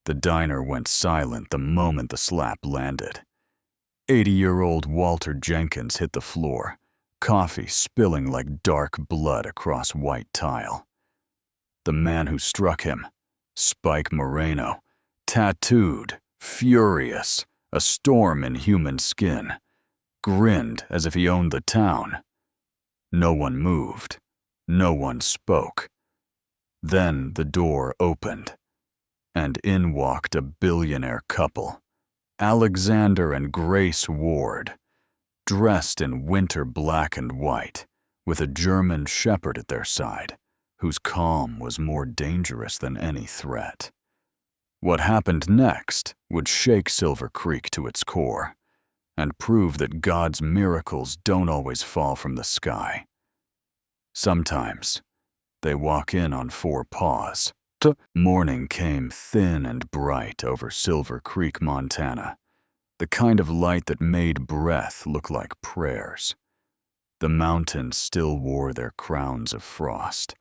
The diner went silent the moment the slap landed. 80-year-old Walter Jenkins hit the floor, coffee spilling like dark blood across white tile. The man who struck him, Spike Moreno, tattooed, furious, a storm in human skin, grinned as if he owned the town. No one moved. No one spoke. Then the door opened, and in walked a billionaire couple, Alexander and Grace Ward, dressed in winter black and white, with a German shepherd at their side, whose calm was more dangerous than any threat. What happened next would shake Silver Creek to its core, and prove that God's miracles don't always fall from the sky. Sometimes they walk in on four paws. Morning came thin and bright over Silver Creek, Montana, the kind of light that made breath look like prayers. The mountains still wore their crowns of frost,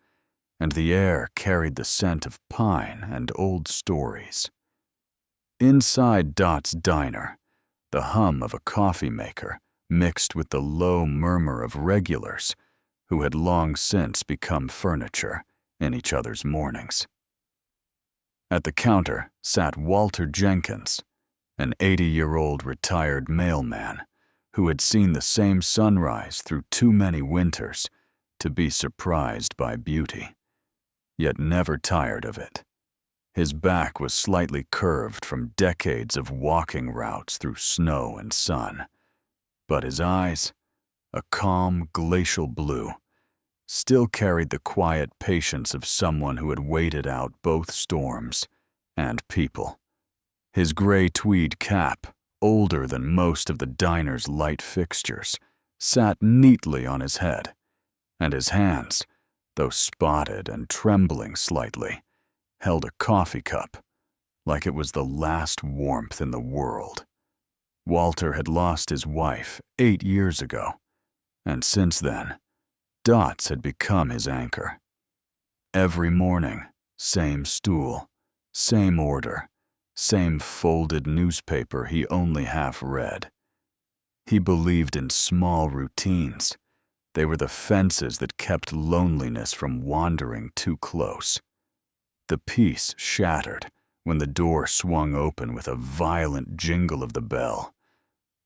and the air carried the scent of pine and old stories. Inside Dot's diner, the hum of a coffee maker mixed with the low murmur of regulars who had long since become furniture in each other's mornings. At the counter sat Walter Jenkins, an 80-year-old retired mailman who had seen the same sunrise through too many winters to be surprised by beauty, yet never tired of it. His back was slightly curved from decades of walking routes through snow and sun, but his eyes, a calm glacial blue, still carried the quiet patience of someone who had waited out both storms and people. His gray tweed cap, older than most of the diner's light fixtures, sat neatly on his head, and his hands, though spotted and trembling slightly, held a coffee cup, like it was the last warmth in the world. Walter had lost his wife 8 years ago, and since then, Dots had become his anchor. Every morning, same stool, same order, same folded newspaper he only half read. He believed in small routines. They were the fences that kept loneliness from wandering too close. The peace shattered when the door swung open with a violent jingle of the bell.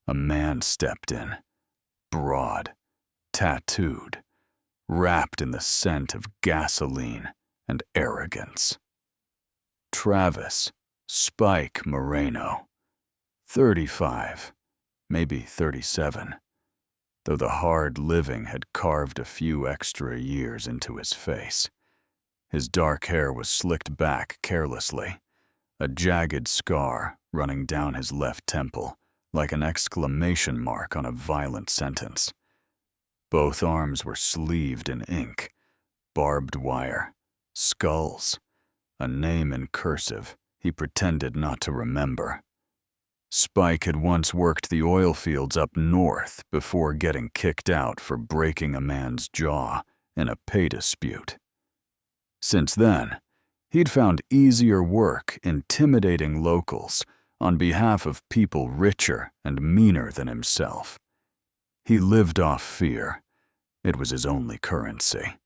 A man stepped in, broad, tattooed, wrapped in the scent of gasoline and arrogance. Travis Spike Moreno, 35, maybe 37, though the hard living had carved a few extra years into his face. His dark hair was slicked back carelessly, a jagged scar running down his left temple like an exclamation mark on a violent sentence. Both arms were sleeved in ink, barbed wire, skulls, a name in cursive he pretended not to remember. Spike had once worked the oil fields up north before getting kicked out for breaking a man's jaw in a pay dispute. Since then, he'd found easier work intimidating locals on behalf of people richer and meaner than himself. He lived off fear. It was his only currency.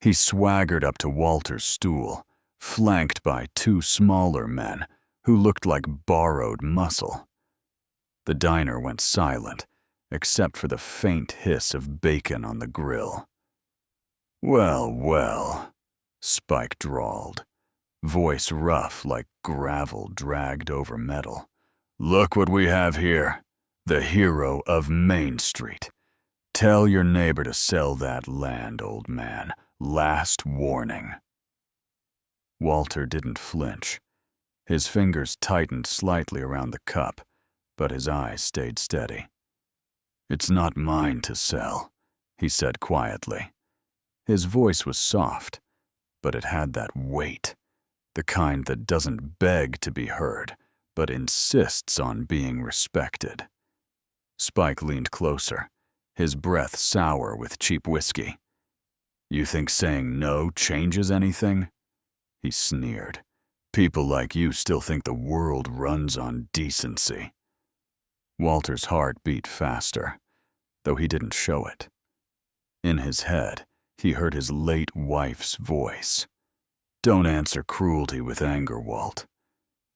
He swaggered up to Walter's stool, flanked by two smaller men who looked like borrowed muscle. The diner went silent, except for the faint hiss of bacon on the grill. "Well, well," Spike drawled, voice rough like gravel dragged over metal. "Look what we have here. The hero of Main Street. Tell your neighbor to sell that land, old man. Last warning." Walter didn't flinch. His fingers tightened slightly around the cup, but his eyes stayed steady. "It's not mine to sell," he said quietly. His voice was soft, but it had that weight, the kind that doesn't beg to be heard, but insists on being respected. Spike leaned closer, his breath sour with cheap whiskey. "You think saying no changes anything?" He sneered, People like you still think the world runs on decency. Walter's heart beat faster, though he didn't show it. In his head, he heard his late wife's voice. Don't answer cruelty with anger, Walt.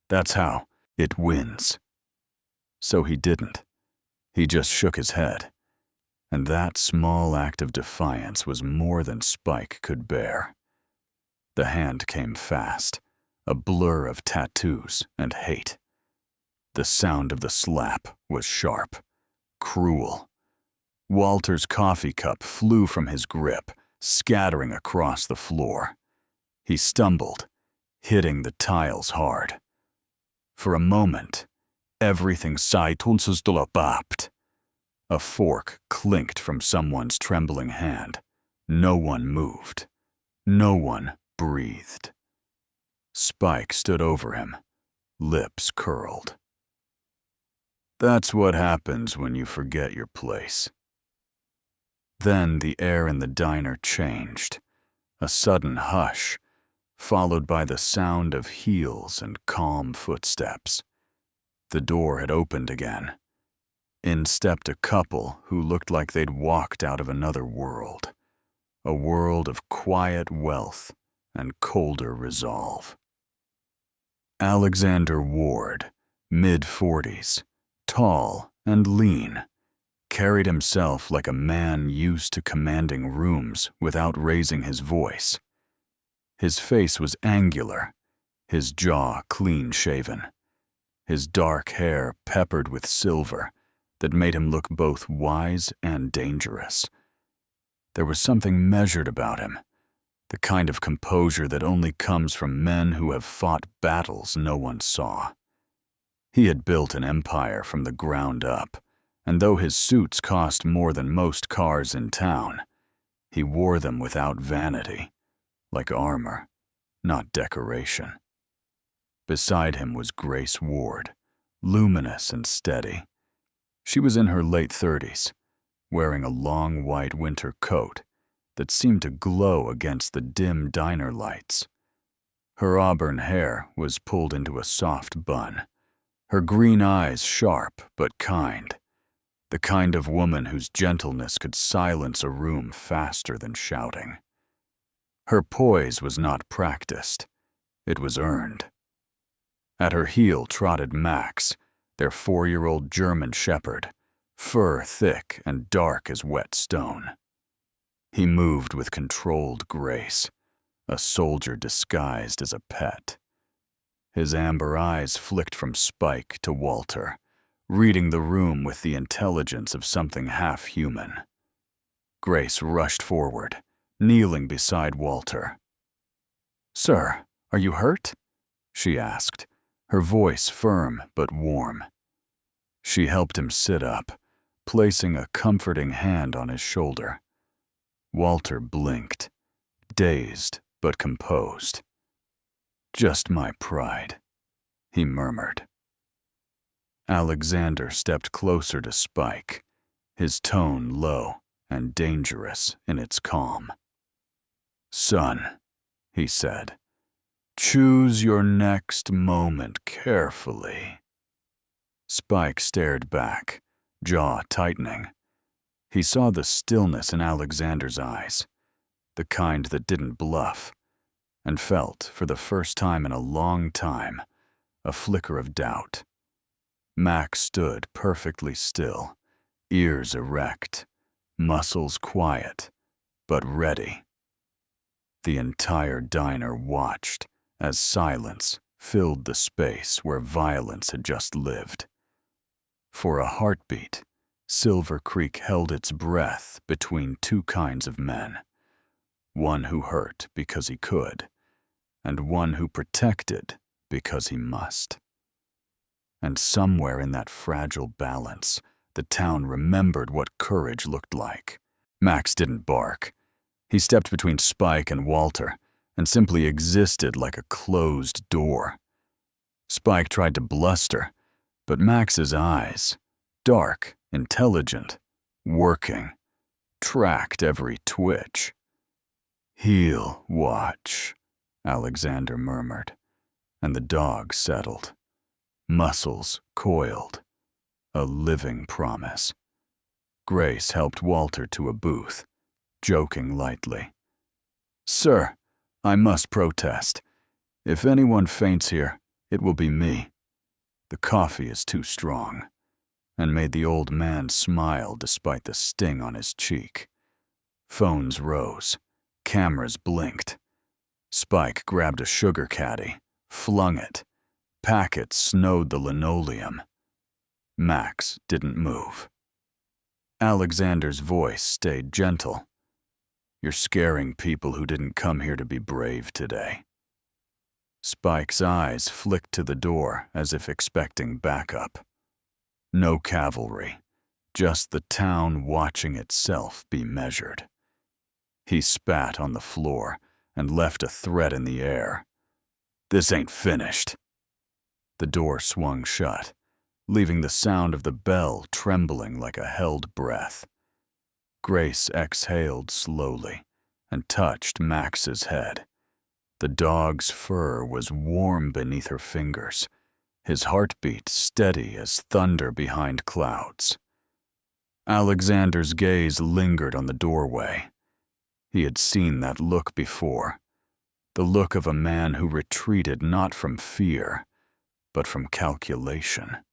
That's how it wins. So he didn't. He just shook his head. And that small act of defiance was more than Spike could bear. The hand came fast, a blur of tattoos and hate. The sound of the slap was sharp, cruel. Walter's coffee cup flew from his grip, scattering across the floor. He stumbled, hitting the tiles hard. For a moment, everything bapped. A fork clinked from someone's trembling hand. No one moved. No one breathed. Spike stood over him, lips curled. That's what happens when you forget your place. Then the air in the diner changed, a sudden hush, followed by the sound of heels and calm footsteps. The door had opened again. In stepped a couple who looked like they'd walked out of another world, a world of quiet wealth and colder resolve. Alexander Ward, mid-40s, tall and lean, carried himself like a man used to commanding rooms without raising his voice. His face was angular, his jaw clean-shaven, his dark hair peppered with silver that made him look both wise and dangerous. There was something measured about him, the kind of composure that only comes from men who have fought battles no one saw. He had built an empire from the ground up, and though his suits cost more than most cars in town, he wore them without vanity, like armor, not decoration. Beside him was Grace Ward, luminous and steady. She was in her late 30s, wearing a long white winter coat that seemed to glow against the dim diner lights. Her auburn hair was pulled into a soft bun, her green eyes sharp but kind, the kind of woman whose gentleness could silence a room faster than shouting. Her poise was not practiced, it was earned. At her heel trotted Max, their 4-year-old German shepherd, fur thick and dark as wet stone. He moved with controlled grace, a soldier disguised as a pet. His amber eyes flicked from Spike to Walter, reading the room with the intelligence of something half-human. Grace rushed forward, kneeling beside Walter. "Sir, are you hurt?" she asked, her voice firm but warm. She helped him sit up, placing a comforting hand on his shoulder. Walter blinked, dazed but composed. "Just my pride," he murmured. Alexander stepped closer to Spike, his tone low and dangerous in its calm. "Son," he said, "choose your next moment carefully." Spike stared back, jaw tightening. He saw the stillness in Alexander's eyes, the kind that didn't bluff, and felt, for the first time in a long time, a flicker of doubt. Max stood perfectly still, ears erect, muscles quiet, but ready. The entire diner watched as silence filled the space where violence had just lived. For a heartbeat, Silver Creek held its breath between two kinds of men, one who hurt because he could, and one who protected because he must. And somewhere in that fragile balance, the town remembered what courage looked like. Max didn't bark. He stepped between Spike and Walter and simply existed like a closed door. Spike tried to bluster, but Max's eyes, dark, intelligent, working, tracked every twitch. "He'll watch," Alexander murmured. and the dog settled. Muscles coiled. A living promise. Grace helped Walter to a booth, joking lightly. "Sir, I must protest. If anyone faints here, it will be me. The coffee is too strong," and made the old man smile despite the sting on his cheek. Phones rose. Cameras blinked. Spike grabbed a sugar caddy, flung it. Packets snowed the linoleum. Max didn't move. Alexander's voice stayed gentle. "You're scaring people who didn't come here to be brave today." Spike's eyes flicked to the door as if expecting backup. No cavalry, just the town watching itself be measured. He spat on the floor and left a threat in the air. "This ain't finished." The door swung shut, leaving the sound of the bell trembling like a held breath. Grace exhaled slowly and touched Max's head. The dog's fur was warm beneath her fingers, his heartbeat steady as thunder behind clouds. Alexander's gaze lingered on the doorway. He had seen that look before, the look of a man who retreated not from fear, but from calculation.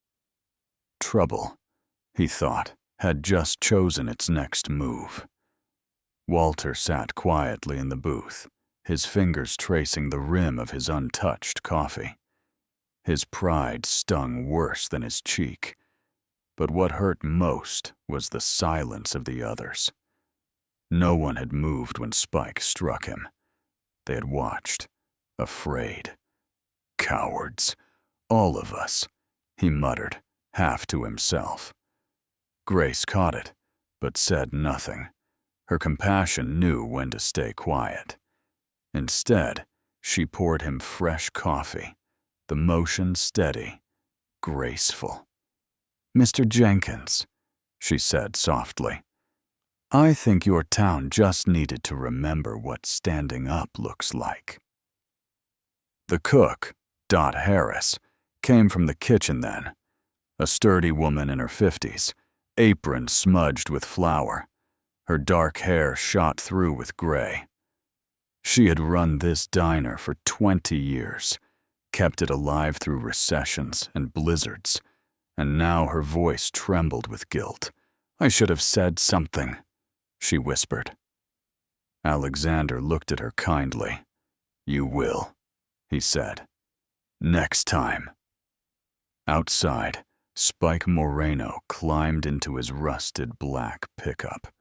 Trouble, he thought, had just chosen its next move. Walter sat quietly in the booth, his fingers tracing the rim of his untouched coffee. His pride stung worse than his cheek, but what hurt most was the silence of the others. No one had moved when Spike struck him. They had watched, afraid. "Cowards, all of us," he muttered, half to himself. Grace caught it, but said nothing. Her compassion knew when to stay quiet. Instead, she poured him fresh coffee, the motion steady, graceful. "Mr. Jenkins," she said softly, "I think your town just needed to remember what standing up looks like." The cook, Dot Harris, came from the kitchen then, a sturdy woman in her 50s, apron smudged with flour, her dark hair shot through with gray. She had run this diner for 20 years, kept it alive through recessions and blizzards, and now her voice trembled with guilt. "I should have said something," she whispered. Alexander looked at her kindly. "You will," he said. "Next time." Outside, Spike Moreno climbed into his rusted black pickup,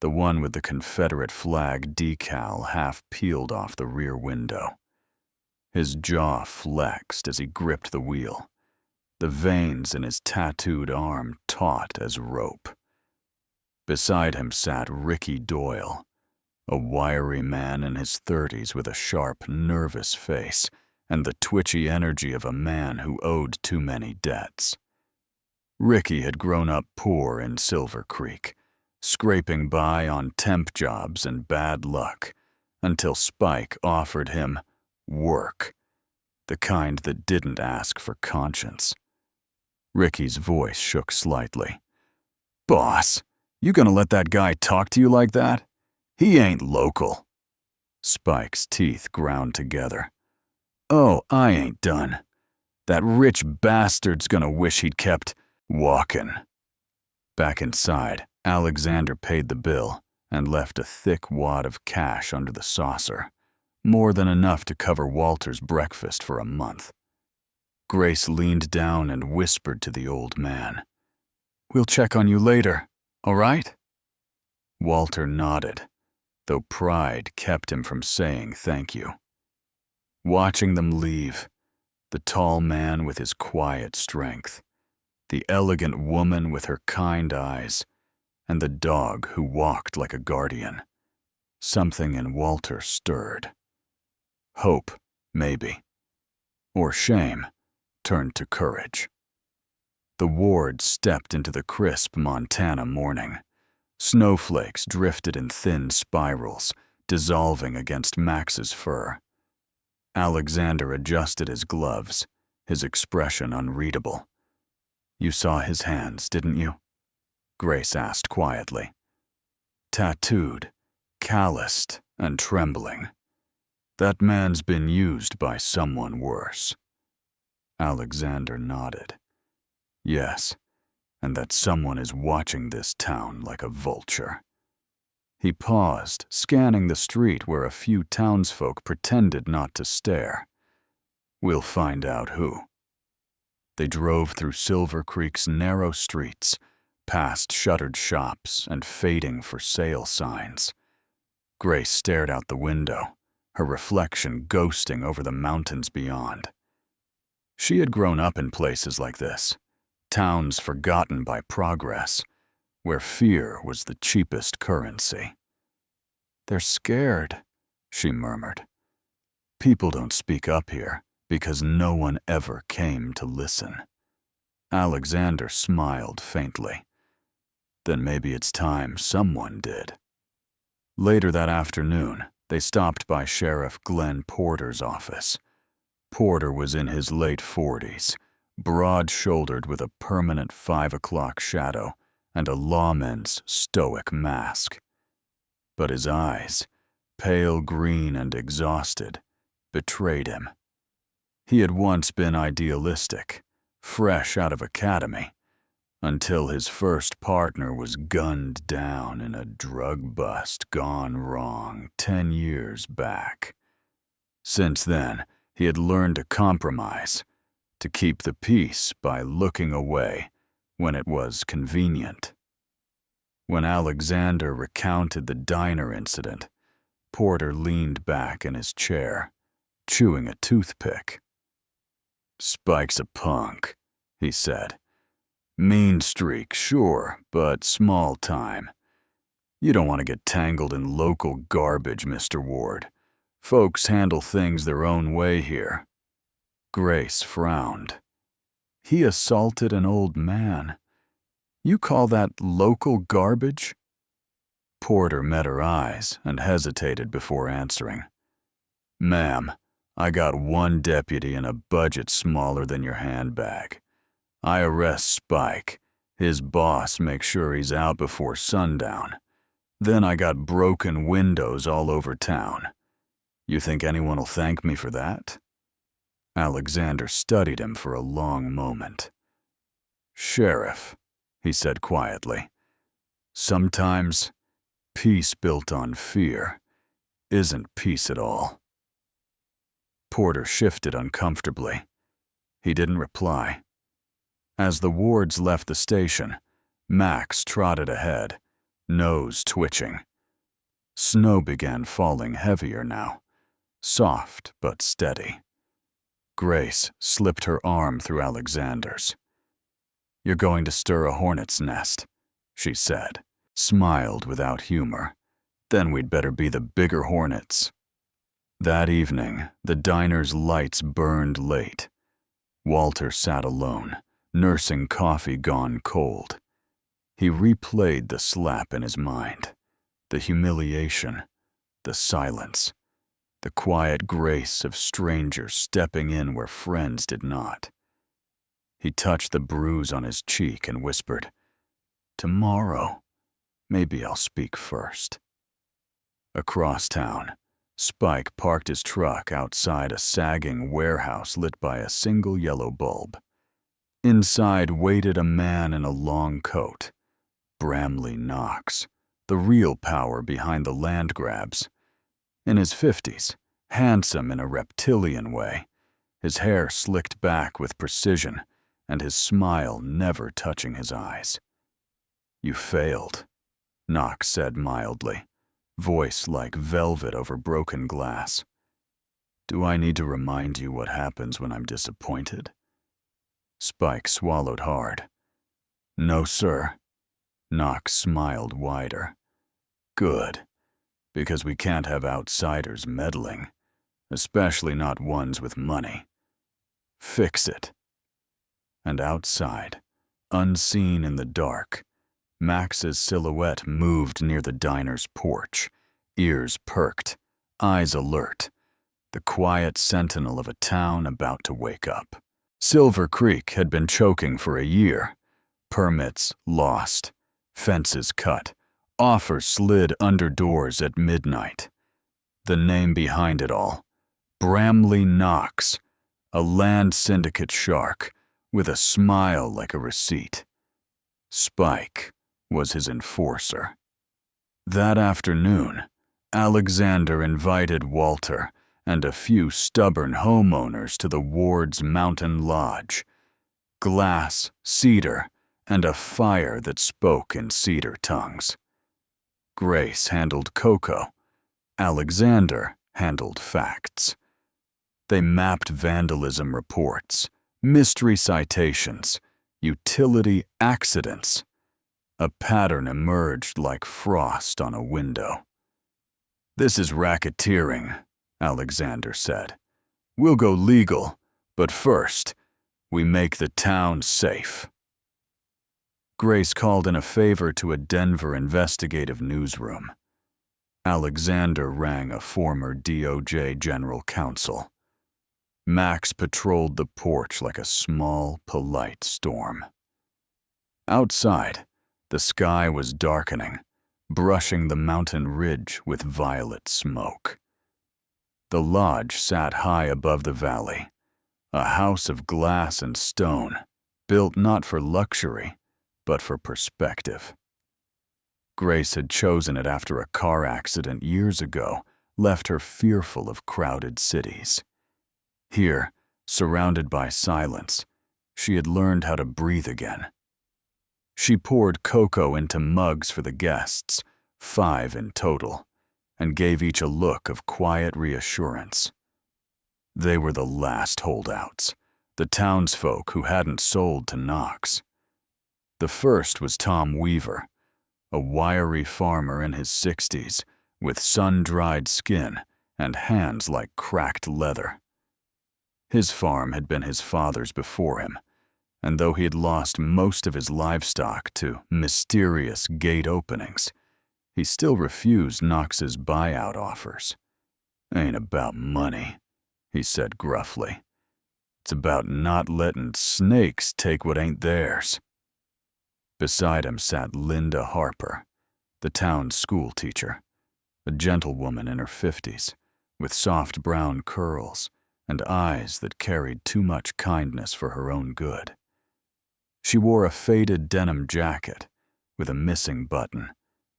the one with the Confederate flag decal half peeled off the rear window. His jaw flexed as he gripped the wheel, the veins in his tattooed arm taut as rope. Beside him sat Ricky Doyle, a wiry man in his 30s with a sharp, nervous face and the twitchy energy of a man who owed too many debts. Ricky had grown up poor in Silver Creek, scraping by on temp jobs and bad luck, until Spike offered him work, the kind that didn't ask for conscience. Ricky's voice shook slightly. "Boss, you gonna let that guy talk to you like that? He ain't local." Spike's teeth ground together. "Oh, I ain't done. That rich bastard's gonna wish he'd kept walkin'." Back inside, Alexander paid the bill and left a thick wad of cash under the saucer, more than enough to cover Walter's breakfast for a month. Grace leaned down and whispered to the old man, "We'll check on you later, all right?" Walter nodded, though pride kept him from saying thank you. Watching them leave, the tall man with his quiet strength, the elegant woman with her kind eyes, and the dog who walked like a guardian, something in Walter stirred. Hope, maybe, or shame, turned to courage. The ward stepped into the crisp Montana morning. Snowflakes drifted in thin spirals, dissolving against Max's fur. Alexander adjusted his gloves, his expression unreadable. "You saw his hands, didn't you?" Grace asked quietly. "Tattooed, calloused, and trembling. That man's been used by someone worse." Alexander nodded. "Yes, and that someone is watching this town like a vulture." He paused, scanning the street where a few townsfolk pretended not to stare. "We'll find out who." They drove through Silver Creek's narrow streets, past shuttered shops and fading for sale signs. Grace stared out the window, her reflection ghosting over the mountains beyond. She had grown up in places like this, towns forgotten by progress, where fear was the cheapest currency. "They're scared," she murmured. "People don't speak up here because no one ever came to listen." Alexander smiled faintly. "Then maybe it's time someone did." Later that afternoon, they stopped by Sheriff Glenn Porter's office. Porter was in his late 40s, broad-shouldered with a permanent 5 o'clock shadow and a lawman's stoic mask. But his eyes, pale green and exhausted, betrayed him. He had once been idealistic, fresh out of academy, until his first partner was gunned down in a drug bust gone wrong 10 years back. Since then, he had learned to compromise, to keep the peace by looking away when it was convenient. When Alexander recounted the diner incident, Porter leaned back in his chair, chewing a toothpick. "Spike's a punk," he said. "Mean streak, sure, but small time. You don't want to get tangled in local garbage, Mr. Ward. Folks handle things their own way here." Grace frowned. "He assaulted an old man. You call that local garbage?" Porter met her eyes and hesitated before answering. "Ma'am, I got one deputy and a budget smaller than your handbag. I arrest Spike. His boss makes sure he's out before sundown. Then I got broken windows all over town. You think anyone will thank me for that?" Alexander studied him for a long moment. "Sheriff," he said quietly, "sometimes peace built on fear isn't peace at all." Porter shifted uncomfortably. He didn't reply. As the Wards left the station, Max trotted ahead, nose twitching. Snow began falling heavier now, soft but steady. Grace slipped her arm through Alexander's. "You're going to stir a hornet's nest," she said, smiled without humor. "Then we'd better be the bigger hornets." That evening, the diner's lights burned late. Walter sat alone, nursing coffee gone cold. He replayed the slap in his mind, the humiliation, the silence, the quiet grace of strangers stepping in where friends did not. He touched the bruise on his cheek and whispered, "Tomorrow, maybe I'll speak first." Across town, Spike parked his truck outside a sagging warehouse lit by a single yellow bulb. Inside waited a man in a long coat, Bramley Knox, the real power behind the land grabs. In his 50s, handsome in a reptilian way, his hair slicked back with precision and his smile never touching his eyes. "You failed," Knox said mildly, voice like velvet over broken glass. "Do I need to remind you what happens when I'm disappointed?" Spike swallowed hard. "No, sir." Knox smiled wider. "Good, because we can't have outsiders meddling, especially not ones with money. Fix it." And outside, unseen in the dark, Max's silhouette moved near the diner's porch, ears perked, eyes alert, the quiet sentinel of a town about to wake up. Silver Creek had been choking for a year. Permits lost, fences cut, offers slid under doors at midnight. The name behind it all, Bramley Knox, a land syndicate shark with a smile like a receipt. Spike was his enforcer. That afternoon, Alexander invited Walter and a few stubborn homeowners to the ward's mountain lodge. Glass, cedar, and a fire that spoke in cedar tongues. Grace handled cocoa. Alexander handled facts. They mapped vandalism reports, mystery citations, utility accidents. A pattern emerged like frost on a window. "This is racketeering," Alexander said. "We'll go legal, but first, we make the town safe." Grace called in a favor to a Denver investigative newsroom. Alexander rang a former DOJ general counsel. Max patrolled the porch like a small, polite storm. Outside, the sky was darkening, brushing the mountain ridge with violet smoke. The lodge sat high above the valley, a house of glass and stone, built not for luxury, but for perspective. Grace had chosen it after a car accident years ago left her fearful of crowded cities. Here, surrounded by silence, she had learned how to breathe again. She poured cocoa into mugs for the guests, 5 in total, and gave each a look of quiet reassurance. They were the last holdouts, the townsfolk who hadn't sold to Knox. The first was Tom Weaver, a wiry farmer in his 60s with sun-dried skin and hands like cracked leather. His farm had been his father's before him, and though he had lost most of his livestock to mysterious gate openings, he still refused Knox's buyout offers. "Ain't about money," he said gruffly. "It's about not letting snakes take what ain't theirs." Beside him sat Linda Harper, the town's school teacher, a gentlewoman in her 50s, with soft brown curls and eyes that carried too much kindness for her own good. She wore a faded denim jacket with a missing button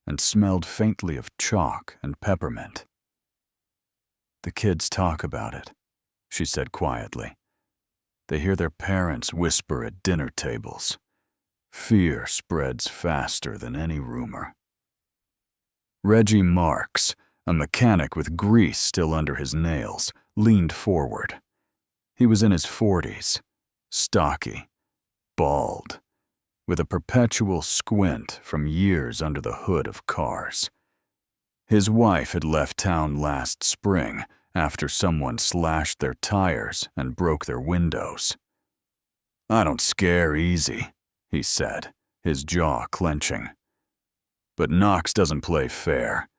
and smelled faintly of chalk and peppermint. "The kids talk about it," she said quietly. "They hear their parents whisper at dinner tables. Fear spreads faster than any rumor." Reggie Marks, a mechanic with grease still under his nails, leaned forward. He was in his 40s, stocky, bald, with a perpetual squint from years under the hood of cars. His wife had left town last spring after someone slashed their tires and broke their windows. "I don't scare easy," he said, his jaw clenching. "But Knox doesn't play fair.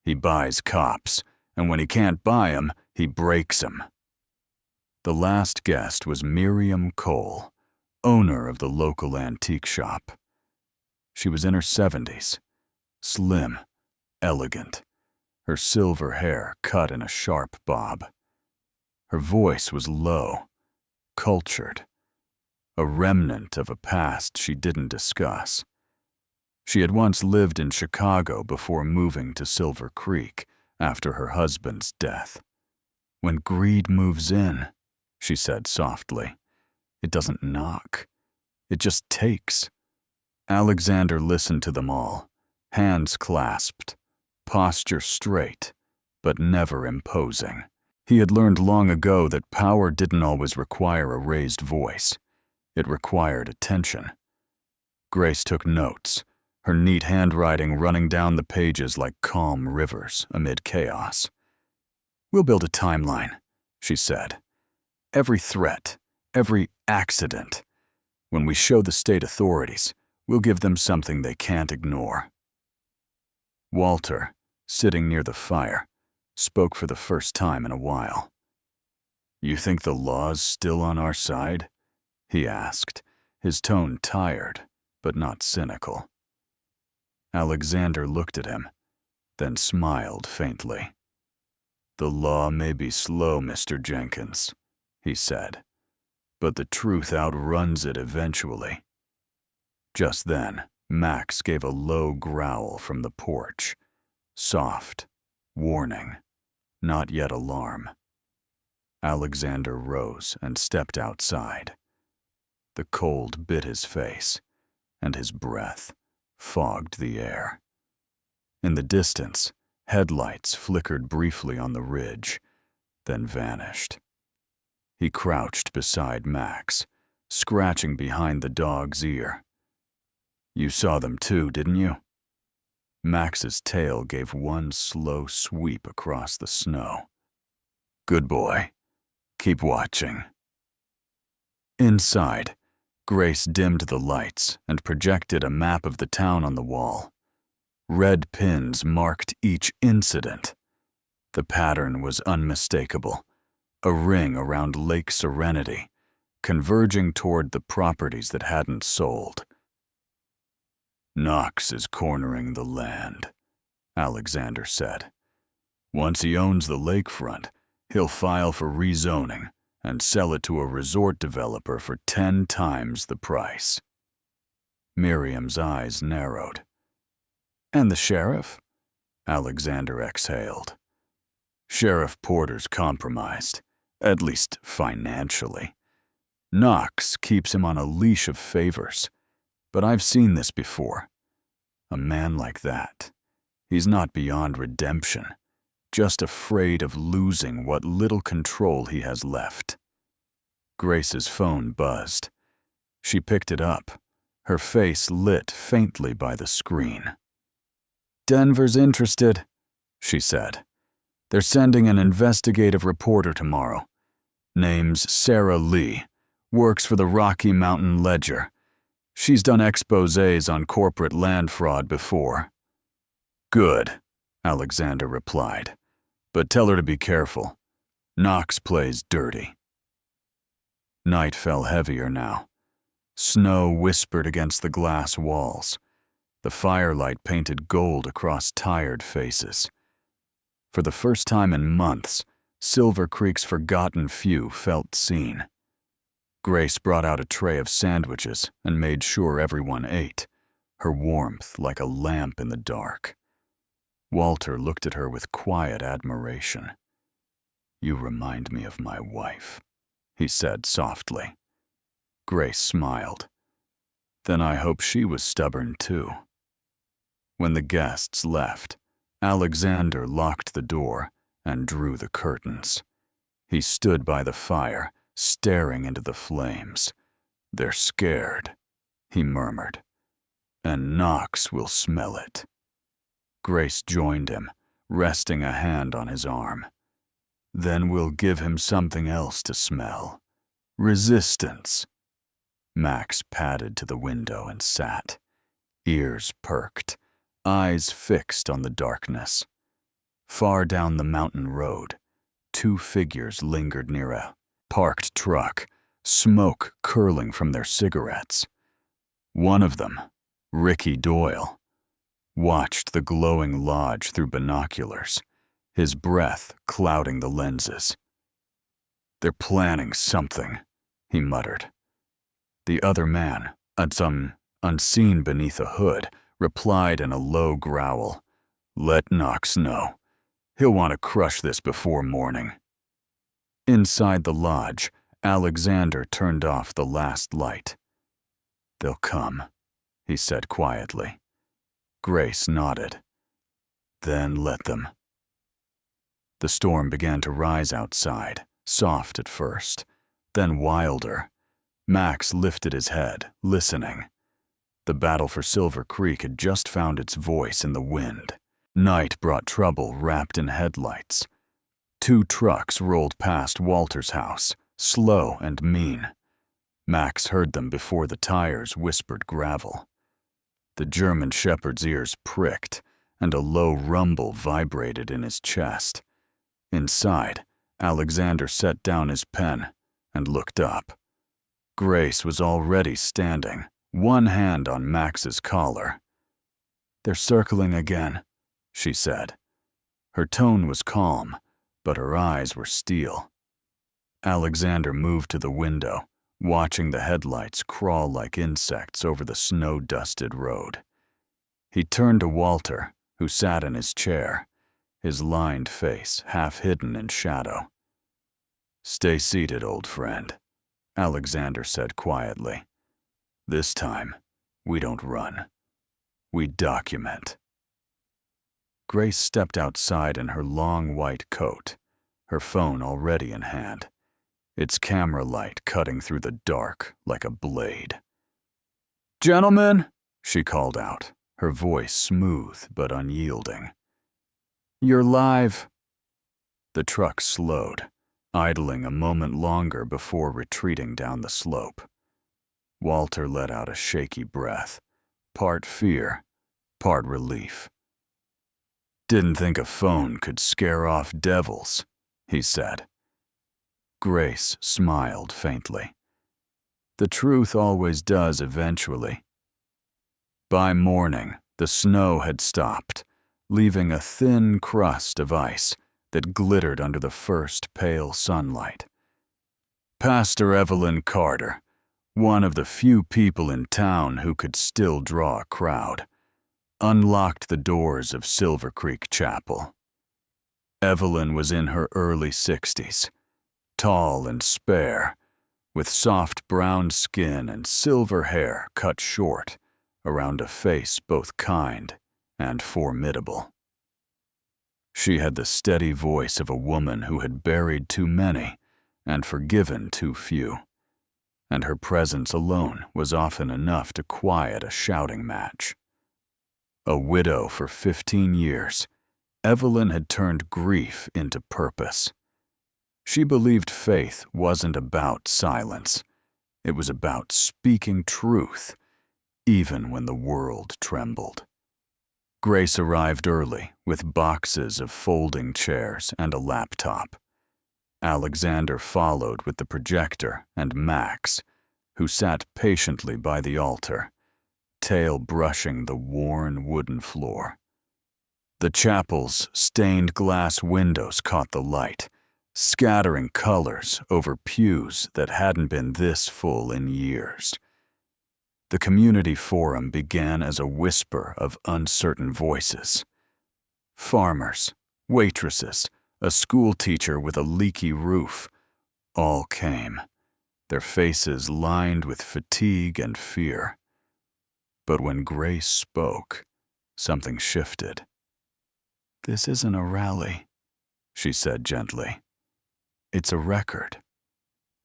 He buys cops, and when he can't buy 'em, he breaks 'em." The last guest was Miriam Cole, owner of the local antique shop. She was in her 70s, slim, elegant, her silver hair cut in a sharp bob. Her voice was low, cultured, a remnant of a past she didn't discuss. She had once lived in Chicago before moving to Silver Creek after her husband's death. "When greed moves in," she said softly, "it doesn't knock. It just takes." Alexander listened to them all, hands clasped, posture straight, but never imposing. He had learned long ago that power didn't always require a raised voice. It required attention. Grace took notes, her neat handwriting running down the pages like calm rivers amid chaos. "We'll build a timeline," she said. "Every threat, every accident. When we show the state authorities, we'll give them something they can't ignore." Walter, sitting near the fire, spoke for the first time in a while. You think the law's still on our side? He asked, his tone tired, but not cynical. Alexander looked at him, then smiled faintly. The law may be slow, Mr. Jenkins, he said, but the truth outruns it eventually. Just then, Max gave a low growl from the porch. Soft, warning, not yet alarm. Alexander rose and stepped outside. The cold bit his face, and his breath fogged the air. In the distance, headlights flickered briefly on the ridge, then vanished. He crouched beside Max, scratching behind the dog's ear. You saw them too, didn't you? Max's tail gave one slow sweep across the snow. Good boy. Keep watching. Inside, Grace dimmed the lights and projected a map of the town on the wall. Red pins marked each incident. The pattern was unmistakable, a ring around Lake Serenity, converging toward the properties that hadn't sold. Knox is cornering the land, Alexander said. Once he owns the lakefront, he'll file for rezoning and sell it to a resort developer for 10 times the price. Miriam's eyes narrowed. And the sheriff? Alexander exhaled. Sheriff Porter's compromised, at least financially. Knox keeps him on a leash of favors, but I've seen this before. A man like that, he's not beyond redemption, just afraid of losing what little control he has left. Grace's phone buzzed. She picked it up, her face lit faintly by the screen. Denver's interested, she said. They're sending an investigative reporter tomorrow. Name's Sarah Lee, works for the Rocky Mountain Ledger. She's done exposés on corporate land fraud before. Good, Alexander replied. But tell her to be careful. Knox plays dirty. Night fell heavier now. Snow whispered against the glass walls. The firelight painted gold across tired faces. For the first time in months, Silver Creek's forgotten few felt seen. Grace brought out a tray of sandwiches and made sure everyone ate, her warmth like a lamp in the dark. Walter looked at her with quiet admiration. You remind me of my wife, he said softly. Grace smiled. Then I hope she was stubborn too. When the guests left, Alexander locked the door and drew the curtains. He stood by the fire, staring into the flames. They're scared, he murmured. And Knox will smell it. Grace joined him, resting a hand on his arm. Then we'll give him something else to smell. Resistance. Max padded to the window and sat, ears perked, eyes fixed on the darkness. Far down the mountain road, 2 figures lingered near a parked truck, smoke curling from their cigarettes. One of them, Ricky Doyle, watched the glowing lodge through binoculars, his breath clouding the lenses. They're planning something, he muttered. The other man, unseen beneath a hood, replied in a low growl. Let Knox know. He'll want to crush this before morning. Inside the lodge, Alexander turned off the last light. They'll come, he said quietly. Grace nodded. Then let them. The storm began to rise outside, soft at first, then wilder. Max lifted his head, listening. The battle for Silver Creek had just found its voice in the wind. Night brought trouble wrapped in headlights. 2 trucks rolled past Walter's house, slow and mean. Max heard them before the tires whispered gravel. The German shepherd's ears pricked, and a low rumble vibrated in his chest. Inside, Alexander set down his pen and looked up. Grace was already standing, one hand on Max's collar. "They're circling again," she said. Her tone was calm, but her eyes were steel. Alexander moved to the window, watching the headlights crawl like insects over the snow-dusted road. He turned to Walter, who sat in his chair, his lined face half hidden in shadow. "Stay seated, old friend," Alexander said quietly. "This time, we don't run. We document." Grace stepped outside in her long white coat, her phone already in hand, its camera light cutting through the dark like a blade. "Gentlemen," she called out, her voice smooth but unyielding. "You're live." The truck slowed, idling a moment longer before retreating down the slope. Walter let out a shaky breath, part fear, part relief. "Didn't think a phone could scare off devils," he said. Grace smiled faintly. "The truth always does eventually." By morning, the snow had stopped, leaving a thin crust of ice that glittered under the first pale sunlight. Pastor Evelyn Carter, one of the few people in town who could still draw a crowd, unlocked the doors of Silver Creek Chapel. Evelyn was in her early 60s, tall and spare, with soft brown skin and silver hair cut short around a face both kind and formidable. She had the steady voice of a woman who had buried too many and forgiven too few, and her presence alone was often enough to quiet a shouting match. A widow for 15 years, Evelyn had turned grief into purpose. She believed faith wasn't about silence. It was about speaking truth, even when the world trembled. Grace arrived early with boxes of folding chairs and a laptop. Alexander followed with the projector and Max, who sat patiently by the altar, tail brushing the worn wooden floor. The chapel's stained glass windows caught the light, scattering colors over pews that hadn't been this full in years. The community forum began as a whisper of uncertain voices. Farmers, waitresses, a school teacher with a leaky roof, all came, their faces lined with fatigue and fear. But when Grace spoke, something shifted. "This isn't a rally," she said gently. "It's a record.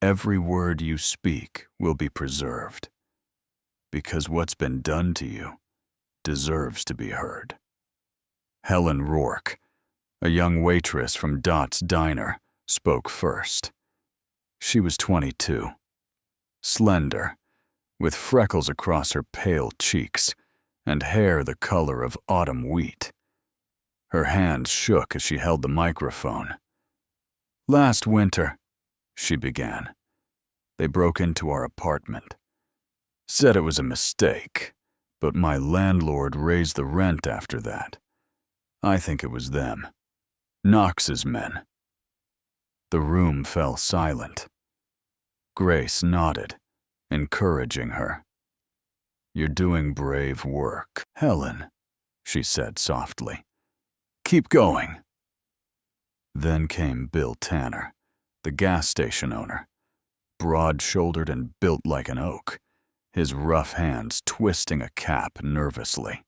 Every word you speak will be preserved, because what's been done to you deserves to be heard." Helen Rourke, a young waitress from Dot's Diner, spoke first. She was 22, slender, with freckles across her pale cheeks and hair the color of autumn wheat. Her hands shook as she held the microphone. "Last winter," she began, "they broke into our apartment. Said it was a mistake, but my landlord raised the rent after that. I think it was them. Knox's men." The room fell silent. Grace nodded, encouraging her. "You're doing brave work, Helen," she said softly. "Keep going." Then came Bill Tanner, the gas station owner, broad-shouldered and built like an oak, his rough hands twisting a cap nervously.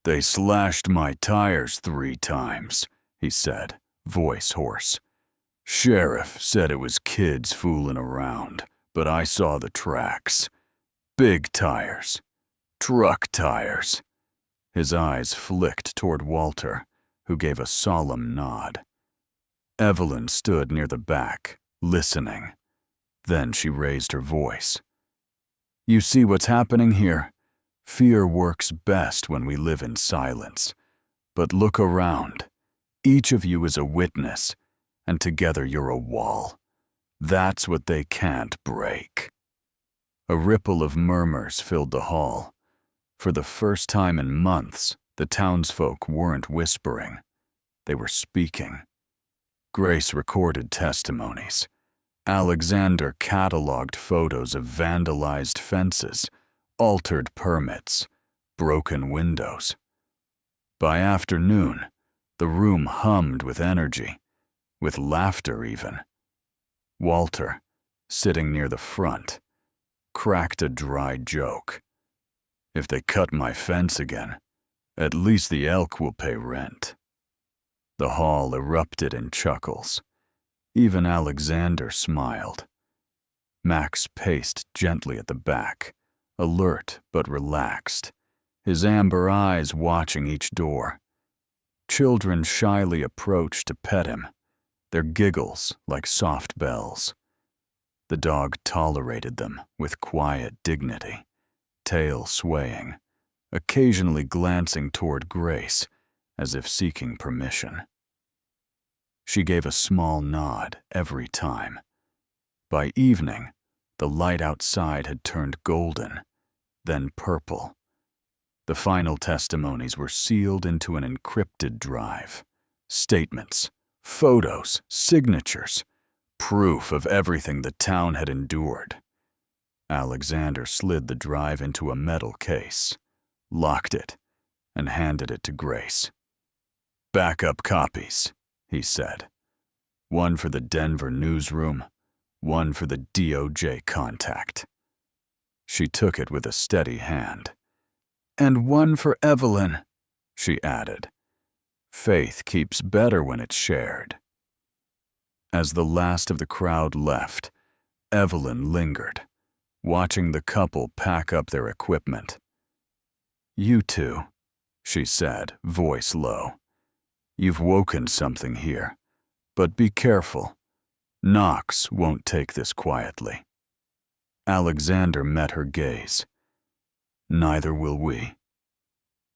"They slashed my tires 3 times, he said, voice hoarse. "Sheriff said it was kids fooling around, but I saw the tracks. Big tires. Truck tires." His eyes flicked toward Walter, who gave a solemn nod. Evelyn stood near the back, listening. Then she raised her voice. "You see what's happening here? Fear works best when we live in silence. But look around. Each of you is a witness, and together you're a wall. That's what they can't break." A ripple of murmurs filled the hall. For the first time in months, the townsfolk weren't whispering. They were speaking. Grace recorded testimonies. Alexander cataloged photos of vandalized fences, altered permits, broken windows. By afternoon, the room hummed with energy, with laughter even. Walter, sitting near the front, cracked a dry joke. "If they cut my fence again, at least the elk will pay rent." The hall erupted in chuckles. Even Alexander smiled. Max paced gently at the back, alert but relaxed, his amber eyes watching each door. Children shyly approached to pet him, their giggles like soft bells. The dog tolerated them with quiet dignity, tail swaying, occasionally glancing toward Grace as if seeking permission. She gave a small nod every time. By evening, the light outside had turned golden, then purple. The final testimonies were sealed into an encrypted drive. Statements, photos, signatures, proof of everything the town had endured. Alexander slid the drive into a metal case, locked it, and handed it to Grace. "Backup copies," he said. "One for the Denver newsroom, one for the DOJ contact." She took it with a steady hand. "And one for Evelyn," she added. "Faith keeps better when it's shared." As the last of the crowd left, Evelyn lingered, watching the couple pack up their equipment. "You two," she said, voice low. "You've woken something here, but be careful. Knox won't take this quietly." Alexander met her gaze. "Neither will we."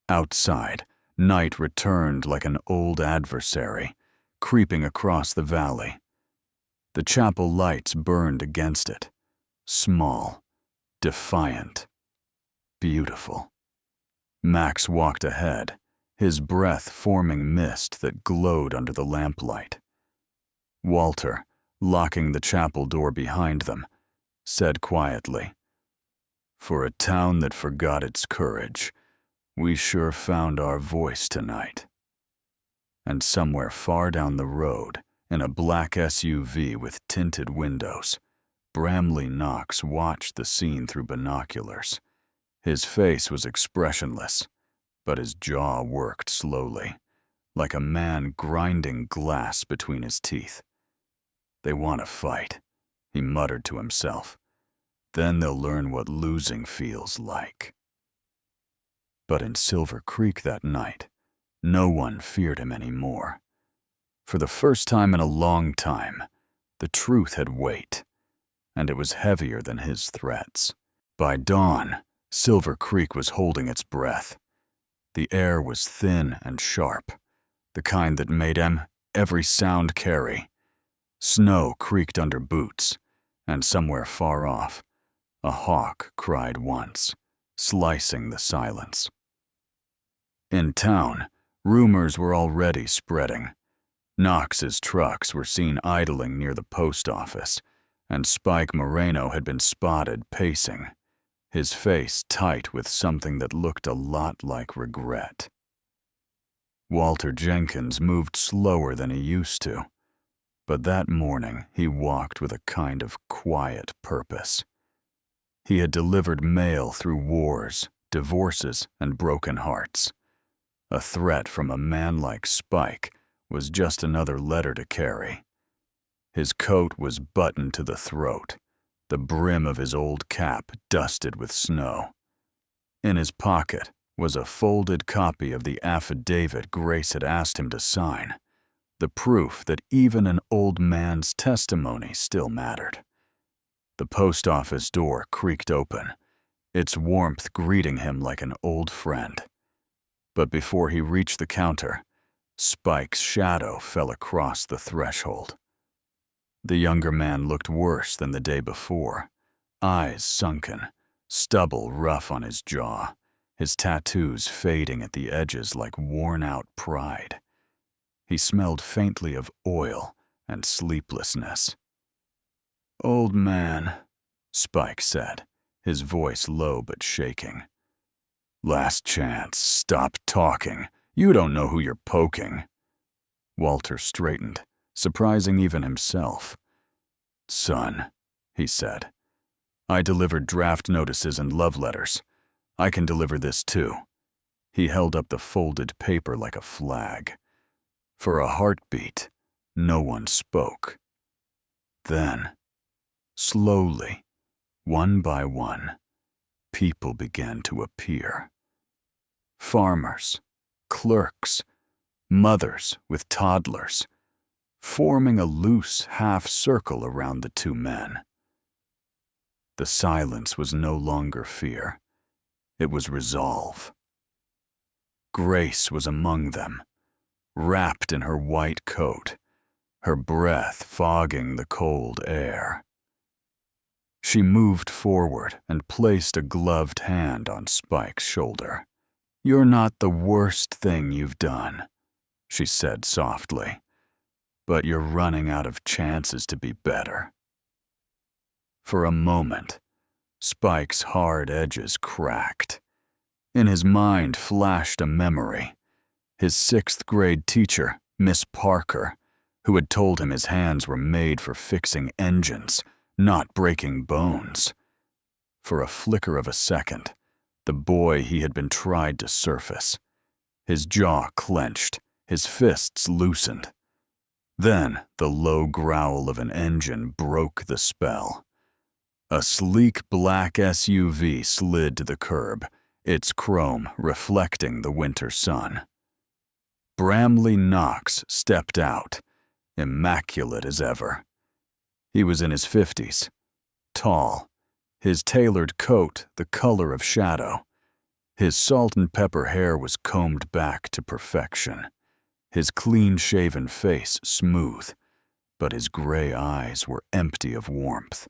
Outside, night returned like an old adversary, creeping across the valley. The chapel lights burned against it, small, defiant, beautiful. Max walked ahead, his breath forming mist that glowed under the lamplight. Walter, locking the chapel door behind them, said quietly, "For a town that forgot its courage, we sure found our voice tonight." And somewhere far down the road, in a black SUV with tinted windows, Bramley Knox watched the scene through binoculars. His face was expressionless, but his jaw worked slowly, like a man grinding glass between his teeth. "They want to fight," he muttered to himself. "Then they'll learn what losing feels like." But in Silver Creek that night, no one feared him anymore. For the first time in a long time, the truth had weight, and it was heavier than his threats. By dawn, Silver Creek was holding its breath. The air was thin and sharp, the kind that made every sound carry. Snow creaked under boots, and somewhere far off, a hawk cried once, slicing the silence. In town, rumors were already spreading. Knox's trucks were seen idling near the post office, and Spike Moreno had been spotted pacing, his face tight with something that looked a lot like regret. Walter Jenkins moved slower than he used to, but that morning he walked with a kind of quiet purpose. He had delivered mail through wars, divorces, and broken hearts. A threat from a man like Spike was just another letter to carry. His coat was buttoned to the throat, the brim of his old cap dusted with snow. In his pocket was a folded copy of the affidavit Grace had asked him to sign, the proof that even an old man's testimony still mattered. The post office door creaked open, its warmth greeting him like an old friend. But before he reached the counter, Spike's shadow fell across the threshold. The younger man looked worse than the day before. Eyes sunken, stubble rough on his jaw, his tattoos fading at the edges like worn-out pride. He smelled faintly of oil and sleeplessness. "Old man," Spike said, his voice low but shaking. "Last chance, stop talking. You don't know who you're poking." Walter straightened, surprising even himself. "Son," he said, "I delivered draft notices and love letters. I can deliver this too." He held up the folded paper like a flag. For a heartbeat, no one spoke. Then, slowly, one by one, people began to appear. Farmers, clerks, mothers with toddlers, forming a loose half-circle around the two men. The silence was no longer fear. It was resolve. Grace was among them, wrapped in her white coat, her breath fogging the cold air. She moved forward and placed a gloved hand on Spike's shoulder. "You're not the worst thing you've done," she said softly, "but you're running out of chances to be better." For a moment, Spike's hard edges cracked. In his mind flashed a memory. His sixth-grade teacher, Miss Parker, who had told him his hands were made for fixing engines, not breaking bones. For a flicker of a second, the boy he had been tried to surface. His jaw clenched, his fists loosened. Then the low growl of an engine broke the spell. A sleek black SUV slid to the curb, its chrome reflecting the winter sun. Bramley Knox stepped out, immaculate as ever. He was in his 50s, tall, his tailored coat the color of shadow. His salt and pepper hair was combed back to perfection, his clean-shaven face smooth, but his gray eyes were empty of warmth.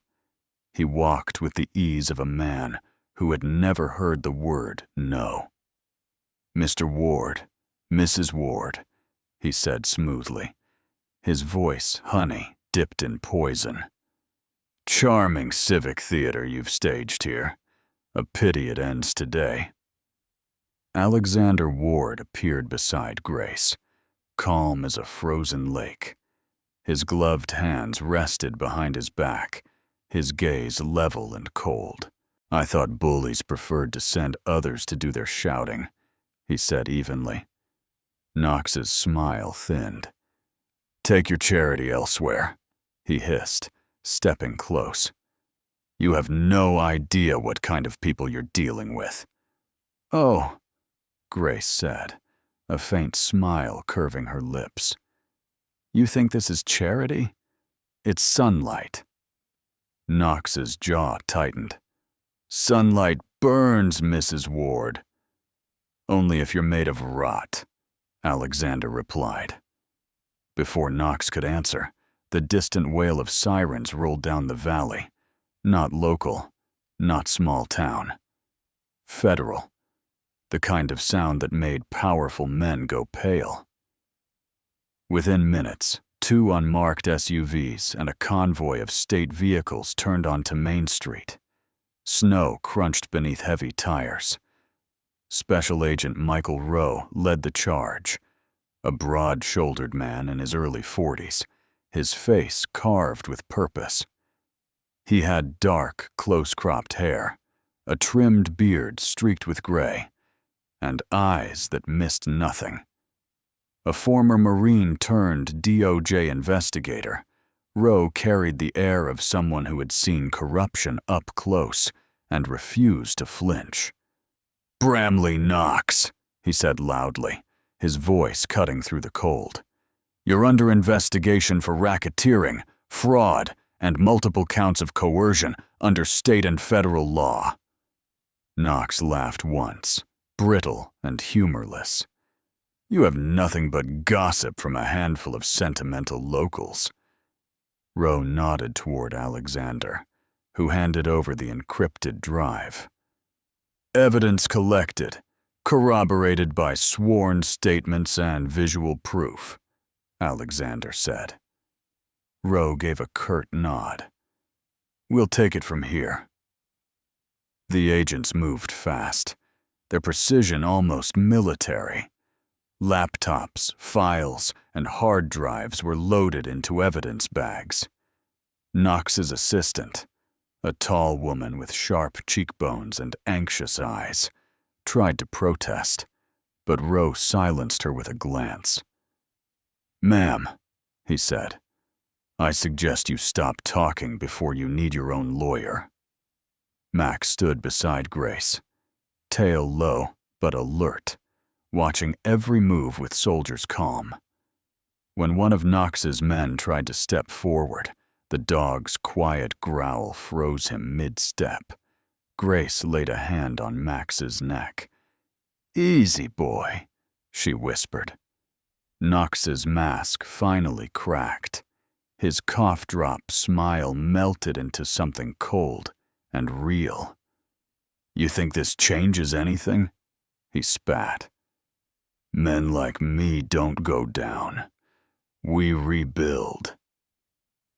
He walked with the ease of a man who had never heard the word no. "Mr. Ward, Mrs. Ward," he said smoothly, his voice honey dipped in poison. "Charming civic theater you've staged here. A pity it ends today." Alexander Ward appeared beside Grace, calm as a frozen lake. His gloved hands rested behind his back, his gaze level and cold. "I thought bullies preferred to send others to do their shouting," he said evenly. Knox's smile thinned. "Take your charity elsewhere," he hissed, stepping close. "You have no idea what kind of people you're dealing with." "Oh," Grace said, a faint smile curving her lips. "You think this is charity? It's sunlight." Knox's jaw tightened. "Sunlight burns, Mrs. Ward." "Only if you're made of rot," Alexander replied. Before Knox could answer, the distant wail of sirens rolled down the valley. Not local, not small town. Federal. The kind of sound that made powerful men go pale. Within minutes, 2 unmarked SUVs and a convoy of state vehicles turned onto Main Street. Snow crunched beneath heavy tires. Special Agent Michael Rowe led the charge, a broad-shouldered man in his early 40s, his face carved with purpose. He had dark, close-cropped hair, a trimmed beard streaked with gray, and eyes that missed nothing. A former Marine turned DOJ investigator, Rowe carried the air of someone who had seen corruption up close and refused to flinch. "Bramley Knox," he said loudly, his voice cutting through the cold. "You're under investigation for racketeering, fraud, and multiple counts of coercion under state and federal law." Knox laughed once, brittle and humorless. "You have nothing but gossip from a handful of sentimental locals." Rowe nodded toward Alexander, who handed over the encrypted drive. Evidence collected, corroborated by sworn statements and visual proof, Alexander said. Rowe gave a curt nod. We'll take it from here. The agents moved fast, their precision almost military. Laptops, files, and hard drives were loaded into evidence bags. Knox's assistant, a tall woman with sharp cheekbones and anxious eyes, tried to protest, but Rowe silenced her with a glance. "Ma'am," he said, "I suggest you stop talking before you need your own lawyer." Max stood beside Grace, tail low but alert, watching every move with soldier's calm. When one of Knox's men tried to step forward, the dog's quiet growl froze him mid-step. Grace laid a hand on Max's neck. "Easy, boy," she whispered. Knox's mask finally cracked. His cough-drop smile melted into something cold and real. "You think this changes anything?" he spat. "Men like me don't go down. We rebuild."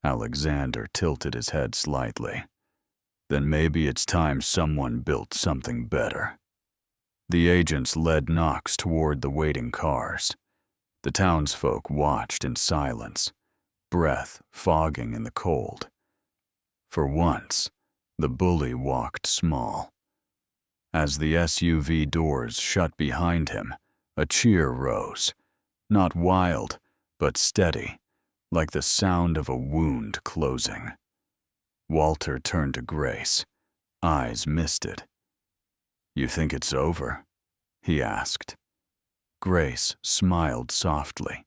Alexander tilted his head slightly. "Then maybe it's time someone built something better." The agents led Knox toward the waiting cars. The townsfolk watched in silence, breath fogging in the cold. For once, the bully walked small. As the SUV doors shut behind him, a cheer rose, not wild, but steady, like the sound of a wound closing. Walter turned to Grace, eyes misted. "You think it's over?" he asked. Grace smiled softly.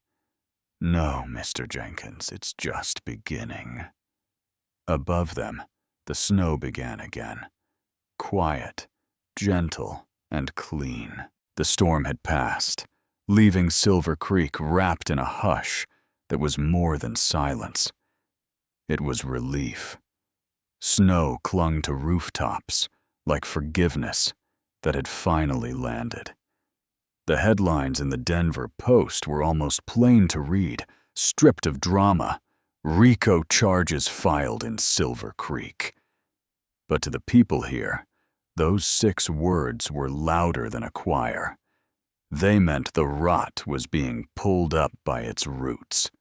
"No, Mr. Jenkins, it's just beginning." Above them, the snow began again, quiet, gentle, and clean. The storm had passed, leaving Silver Creek wrapped in a hush that was more than silence. It was relief. Snow clung to rooftops, like forgiveness that had finally landed. The headlines in the Denver Post were almost plain to read, stripped of drama. "RICO charges filed in Silver Creek." But to the people here, those 6 words were louder than a choir. They meant the rot was being pulled up by its roots.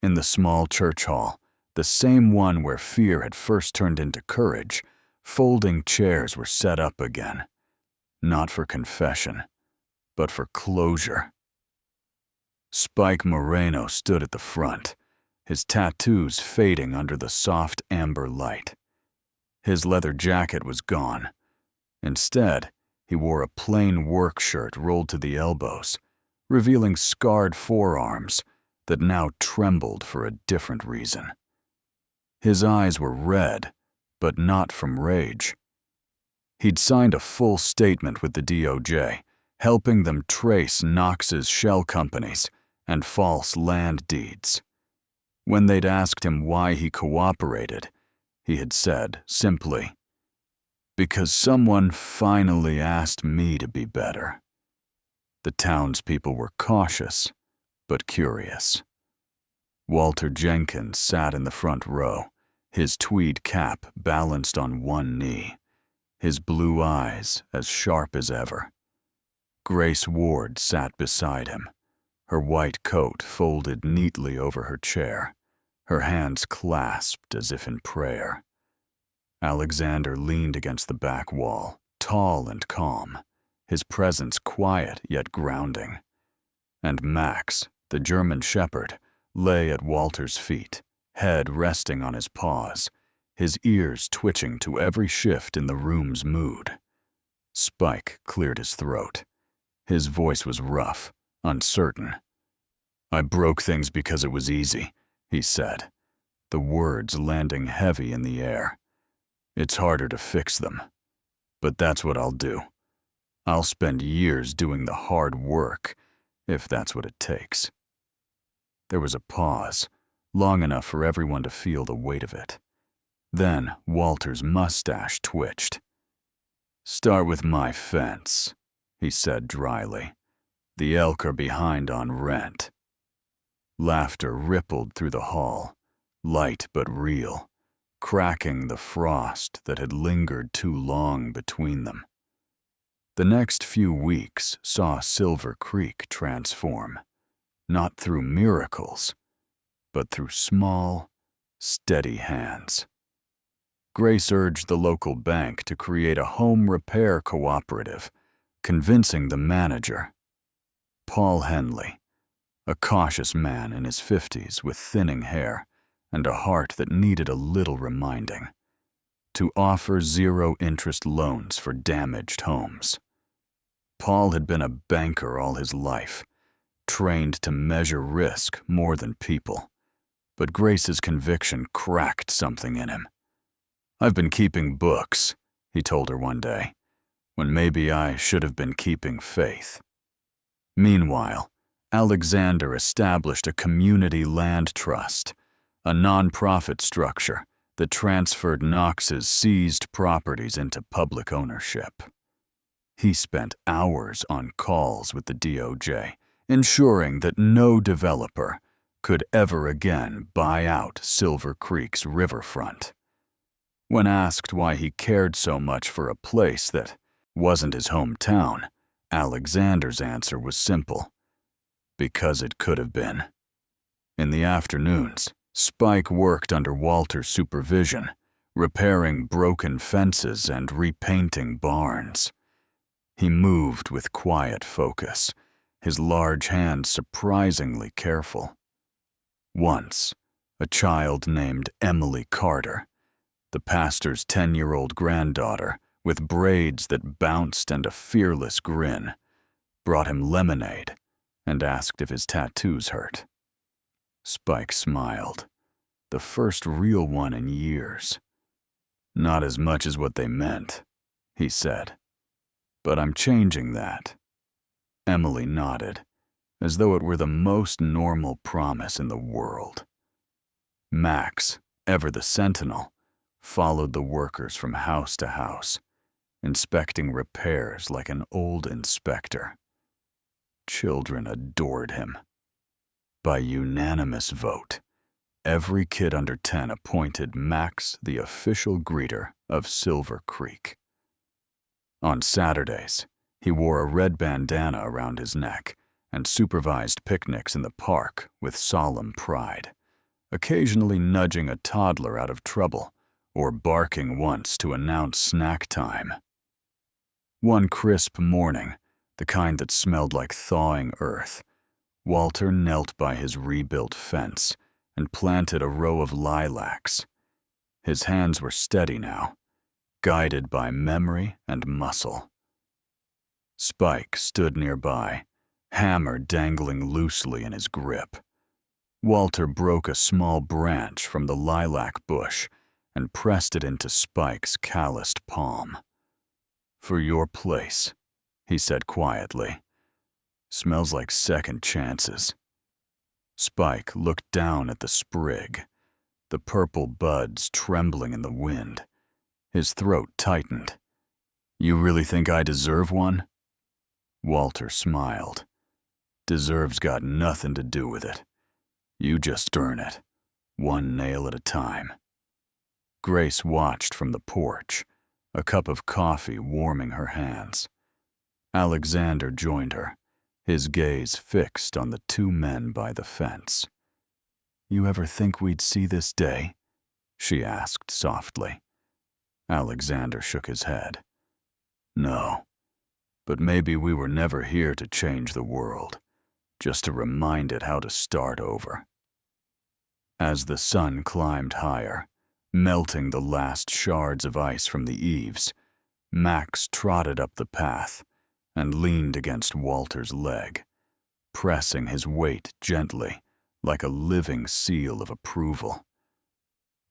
In the small church hall, the same one where fear had first turned into courage, folding chairs were set up again, not for confession, but for closure. Spike Moreno stood at the front, his tattoos fading under the soft amber light. His leather jacket was gone. Instead, he wore a plain work shirt rolled to the elbows, revealing scarred forearms that now trembled for a different reason. His eyes were red, but not from rage. He'd signed a full statement with the DOJ, helping them trace Knox's shell companies and false land deeds. When they'd asked him why he cooperated, he had said simply, "Because someone finally asked me to be better." The townspeople were cautious, but curious. Walter Jenkins sat in the front row, his tweed cap balanced on one knee, his blue eyes as sharp as ever. Grace Ward sat beside him, her white coat folded neatly over her chair, her hands clasped as if in prayer. Alexander leaned against the back wall, tall and calm, his presence quiet yet grounding. And Max, the German shepherd, lay at Walter's feet, head resting on his paws, his ears twitching to every shift in the room's mood. Spike cleared his throat. His voice was rough, uncertain. "I broke things because it was easy," he said, the words landing heavy in the air. "It's harder to fix them. But that's what I'll do. I'll spend years doing the hard work, if that's what it takes." There was a pause, long enough for everyone to feel the weight of it. Then Walter's mustache twitched. "Start with my fence," he said dryly. "The elk are behind on rent." Laughter rippled through the hall, light but real, cracking the frost that had lingered too long between them. The next few weeks saw Silver Creek transform, not through miracles, but through small, steady hands. Grace urged the local bank to create a home repair cooperative, convincing the manager, Paul Henley, a cautious man in his 50s with thinning hair and a heart that needed a little reminding, to offer zero-interest loans for damaged homes. Paul had been a banker all his life, trained to measure risk more than people, but Grace's conviction cracked something in him. "I've been keeping books," he told her one day, "when maybe I should have been keeping faith." Meanwhile, Alexander established a community land trust, a nonprofit structure that transferred Knox's seized properties into public ownership. He spent hours on calls with the DOJ, ensuring that no developer could ever again buy out Silver Creek's riverfront. When asked why he cared so much for a place that wasn't his hometown, Alexander's answer was simple: because it could have been. In the afternoons, Spike worked under Walter's supervision, repairing broken fences and repainting barns. He moved with quiet focus, his large hands surprisingly careful. Once, a child named Emily Carter, the pastor's 10-year-old granddaughter with braids that bounced and a fearless grin, brought him lemonade and asked if his tattoos hurt. Spike smiled, the first real one in years. "Not as much as what they meant," he said. "But I'm changing that." Emily nodded, as though it were the most normal promise in the world. Max, ever the sentinel, followed the workers from house to house, inspecting repairs like an old inspector. Children adored him. By unanimous vote, every kid under 10 appointed Max the official greeter of Silver Creek. On Saturdays, he wore a red bandana around his neck and supervised picnics in the park with solemn pride, occasionally nudging a toddler out of trouble or barking once to announce snack time. One crisp morning, the kind that smelled like thawing earth, Walter knelt by his rebuilt fence and planted a row of lilacs. His hands were steady now, guided by memory and muscle. Spike stood nearby, hammer dangling loosely in his grip. Walter broke a small branch from the lilac bush and pressed it into Spike's calloused palm. "For your place," he said quietly. "Smells like second chances." Spike looked down at the sprig, the purple buds trembling in the wind. His throat tightened. "You really think I deserve one?" Walter smiled. "Deserve's got nothing to do with it. You just earn it, one nail at a time." Grace watched from the porch, a cup of coffee warming her hands. Alexander joined her, his gaze fixed on the two men by the fence. "You ever think we'd see this day?" she asked softly. Alexander shook his head. "No, but maybe we were never here to change the world, just to remind it how to start over." As the sun climbed higher, melting the last shards of ice from the eaves, Max trotted up the path and leaned against Walter's leg, pressing his weight gently like a living seal of approval.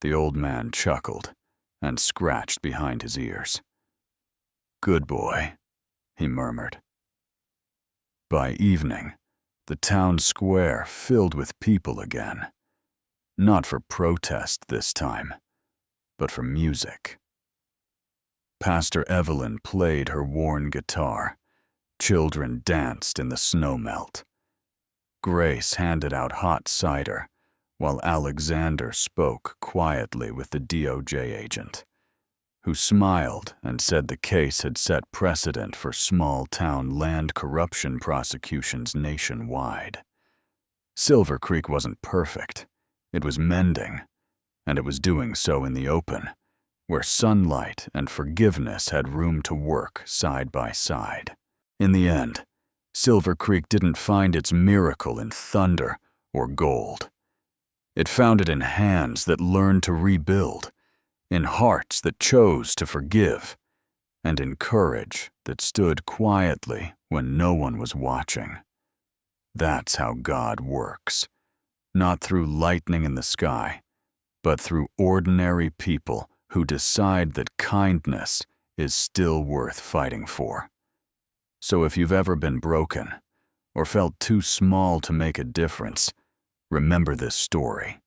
The old man chuckled and scratched behind his ears. "Good boy," he murmured. By evening, the town square filled with people again. Not for protest this time, but for music. Pastor Evelyn played her worn guitar. Children danced in the snowmelt. Grace handed out hot cider, while Alexander spoke quietly with the DOJ agent, who smiled and said the case had set precedent for small-town land corruption prosecutions nationwide. Silver Creek wasn't perfect. It was mending, and it was doing so in the open, where sunlight and forgiveness had room to work side by side. In the end, Silver Creek didn't find its miracle in thunder or gold. It found it in hands that learned to rebuild, in hearts that chose to forgive, and in courage that stood quietly when no one was watching. That's how God works, not through lightning in the sky, but through ordinary people who decide that kindness is still worth fighting for. So if you've ever been broken, or felt too small to make a difference, remember this story.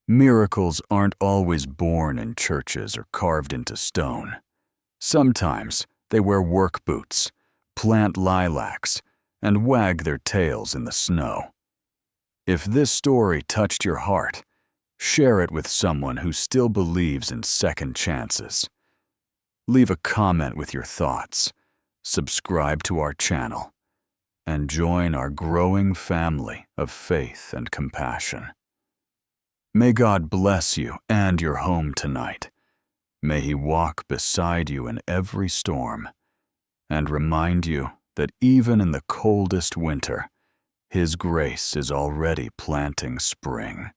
Miracles aren't always born in churches or carved into stone. Sometimes they wear work boots, plant lilacs, and wag their tails in the snow. If this story touched your heart, share it with someone who still believes in second chances. Leave a comment with your thoughts, subscribe to our channel, and join our growing family of faith and compassion. May God bless you and your home tonight. May He walk beside you in every storm and remind you that even in the coldest winter, His grace is already planting spring.